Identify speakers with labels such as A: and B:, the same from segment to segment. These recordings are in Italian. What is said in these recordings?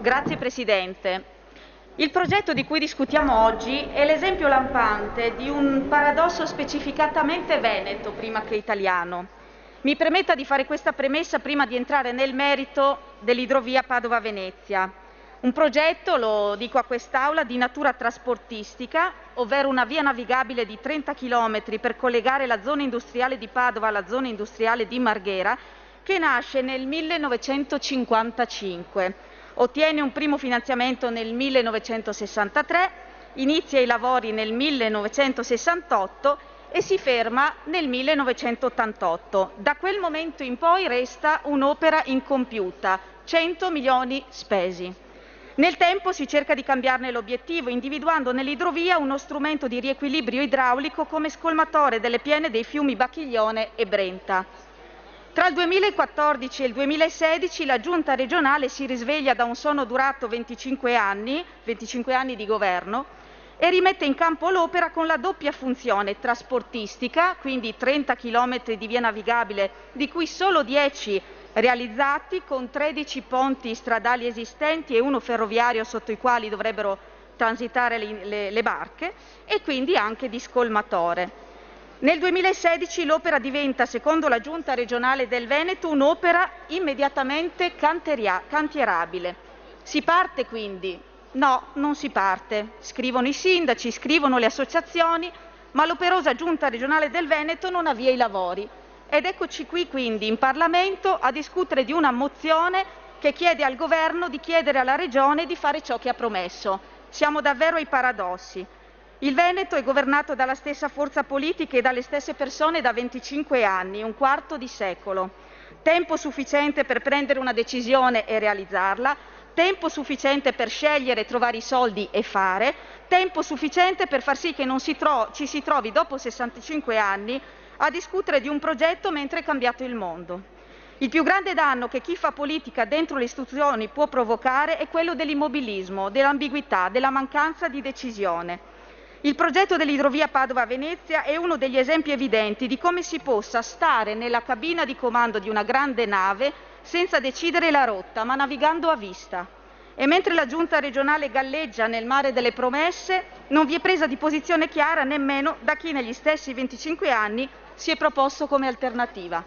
A: Grazie Presidente. Il progetto di cui discutiamo oggi è l'esempio lampante di un paradosso specificatamente veneto prima che italiano. Mi permetta di fare questa premessa prima di entrare nel merito dell'idrovia Padova-Venezia. Un progetto, lo dico a quest'Aula, di natura trasportistica, ovvero una via navigabile di 30 km per collegare la zona industriale di Padova alla zona industriale di Marghera, che nasce nel 1955. Ottiene un primo finanziamento nel 1963, inizia i lavori nel 1968 e si ferma nel 1988. Da quel momento in poi resta un'opera incompiuta, 100 milioni spesi. Nel tempo si cerca di cambiarne l'obiettivo, individuando nell'idrovia uno strumento di riequilibrio idraulico come scolmatore delle piene dei fiumi Bacchiglione e Brenta. Tra il 2014 e il 2016 la Giunta regionale si risveglia da un sonno durato 25 anni di governo, e rimette in campo l'opera con la doppia funzione trasportistica, quindi 30 km di via navigabile, di cui solo 10 realizzati, con 13 ponti stradali esistenti e uno ferroviario sotto i quali dovrebbero transitare le barche, e quindi anche di scolmatore. Nel 2016 l'opera diventa, secondo la Giunta regionale del Veneto, un'opera immediatamente cantierabile. Si parte quindi? No, non si parte. Scrivono i sindaci, scrivono le associazioni, ma l'operosa Giunta regionale del Veneto non avvia i lavori. Ed eccoci qui quindi in Parlamento a discutere di una mozione che chiede al Governo di chiedere alla Regione di fare ciò che ha promesso. Siamo davvero ai paradossi. Il Veneto è governato dalla stessa forza politica e dalle stesse persone da 25 anni, un quarto di secolo. Tempo sufficiente per prendere una decisione e realizzarla, tempo sufficiente per scegliere, trovare i soldi e fare, tempo sufficiente per far sì che non ci si trovi dopo 65 anni a discutere di un progetto mentre è cambiato il mondo. Il più grande danno che chi fa politica dentro le istituzioni può provocare è quello dell'immobilismo, dell'ambiguità, della mancanza di decisione. Il progetto dell'idrovia Padova-Venezia è uno degli esempi evidenti di come si possa stare nella cabina di comando di una grande nave senza decidere la rotta, ma navigando a vista. E mentre la Giunta regionale galleggia nel mare delle promesse, non vi è presa di posizione chiara nemmeno da chi negli stessi 25 anni si è proposto come alternativa.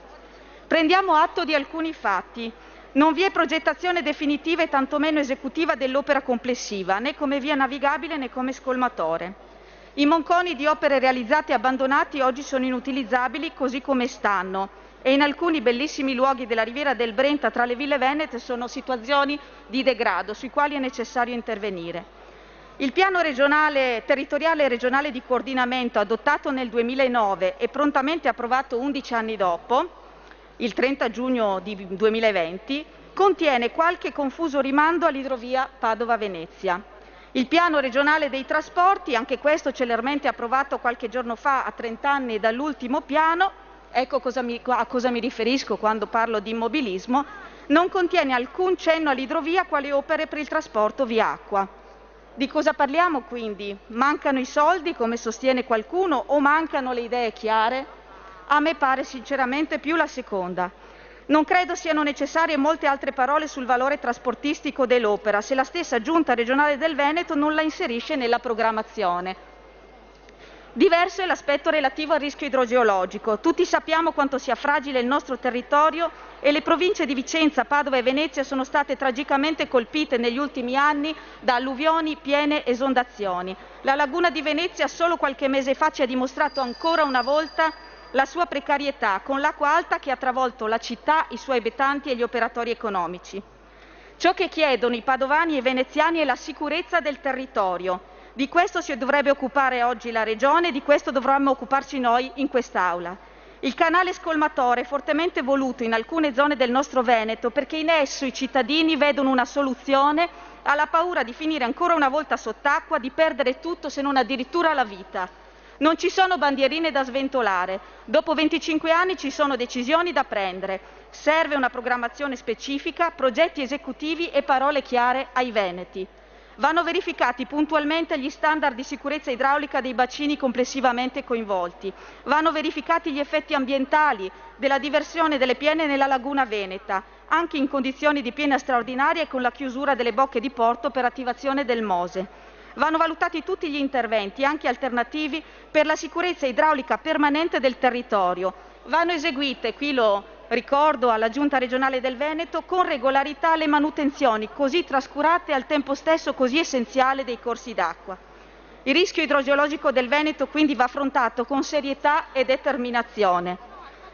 A: Prendiamo atto di alcuni fatti. Non vi è progettazione definitiva e tantomeno esecutiva dell'opera complessiva, né come via navigabile né come scolmatore. I monconi di opere realizzate e abbandonati oggi sono inutilizzabili così come stanno, e in alcuni bellissimi luoghi della riviera del Brenta tra le ville venete sono situazioni di degrado sui quali è necessario intervenire. Il piano territoriale regionale di coordinamento adottato nel 2009 e prontamente approvato 11 anni dopo, il 30 giugno 2020, contiene qualche confuso rimando all'idrovia Padova-Venezia. Il piano regionale dei trasporti, anche questo celermente approvato qualche giorno fa a 30 anni dall'ultimo piano, ecco a cosa mi riferisco quando parlo di immobilismo, non contiene alcun cenno all'idrovia quale opere per il trasporto via acqua. Di cosa parliamo quindi? Mancano i soldi, come sostiene qualcuno, o mancano le idee chiare? A me pare sinceramente più la seconda. Non credo siano necessarie molte altre parole sul valore trasportistico dell'opera, se la stessa Giunta regionale del Veneto non la inserisce nella programmazione. Diverso è l'aspetto relativo al rischio idrogeologico. Tutti sappiamo quanto sia fragile il nostro territorio e le province di Vicenza, Padova e Venezia sono state tragicamente colpite negli ultimi anni da alluvioni, piene, esondazioni. La laguna di Venezia solo qualche mese fa ci ha dimostrato ancora una volta la sua precarietà, con l'acqua alta che ha travolto la città, i suoi abitanti e gli operatori economici. Ciò che chiedono i padovani e i veneziani è la sicurezza del territorio. Di questo si dovrebbe occupare oggi la Regione e di questo dovremmo occuparci noi in quest'Aula. Il canale scolmatore è fortemente voluto in alcune zone del nostro Veneto perché in esso i cittadini vedono una soluzione alla paura di finire ancora una volta sott'acqua, di perdere tutto se non addirittura la vita. Non ci sono bandierine da sventolare. Dopo 25 anni ci sono decisioni da prendere. Serve una programmazione specifica, progetti esecutivi e parole chiare ai veneti. Vanno verificati puntualmente gli standard di sicurezza idraulica dei bacini complessivamente coinvolti. Vanno verificati gli effetti ambientali della diversione delle piene nella laguna veneta. anche in condizioni di piena straordinaria e con la chiusura delle bocche di porto per attivazione del Mose. Vanno valutati tutti gli interventi, anche alternativi, per la sicurezza idraulica permanente del territorio. Vanno eseguite, qui lo ricordo alla Giunta regionale del Veneto, con regolarità le manutenzioni così trascurate e al tempo stesso così essenziali dei corsi d'acqua. Il rischio idrogeologico del Veneto quindi va affrontato con serietà e determinazione.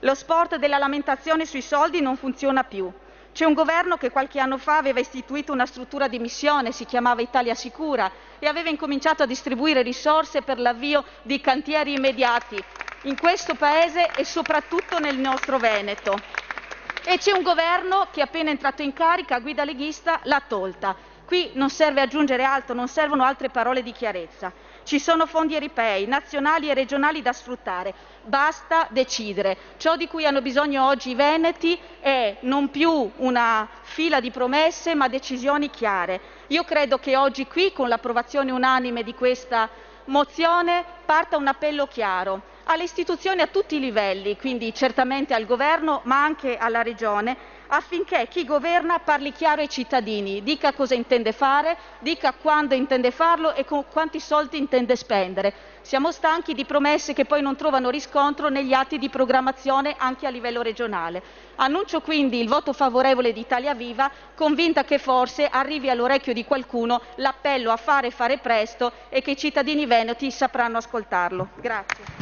A: Lo sport della lamentazione sui soldi non funziona più. C'è un governo che qualche anno fa aveva istituito una struttura di missione, si chiamava Italia Sicura, e aveva incominciato a distribuire risorse per l'avvio di cantieri immediati in questo Paese e soprattutto nel nostro Veneto. E c'è un governo che appena entrato in carica, a guida leghista, l'ha tolta. Qui non serve aggiungere altro, non servono altre parole di chiarezza. Ci sono fondi europei, nazionali e regionali da sfruttare. Basta decidere. Ciò di cui hanno bisogno oggi i veneti è non più una fila di promesse, ma decisioni chiare. Io credo che oggi qui, con l'approvazione unanime di questa mozione, parta un appello chiaro alle istituzioni a tutti i livelli, quindi certamente al Governo ma anche alla Regione, affinché chi governa parli chiaro ai cittadini, dica cosa intende fare, dica quando intende farlo e con quanti soldi intende spendere. Siamo stanchi di promesse che poi non trovano riscontro negli atti di programmazione anche a livello regionale. Annuncio quindi il voto favorevole di Italia Viva, convinta che forse arrivi all'orecchio di qualcuno l'appello a fare presto e che i cittadini veneti sapranno ascoltarlo. Grazie.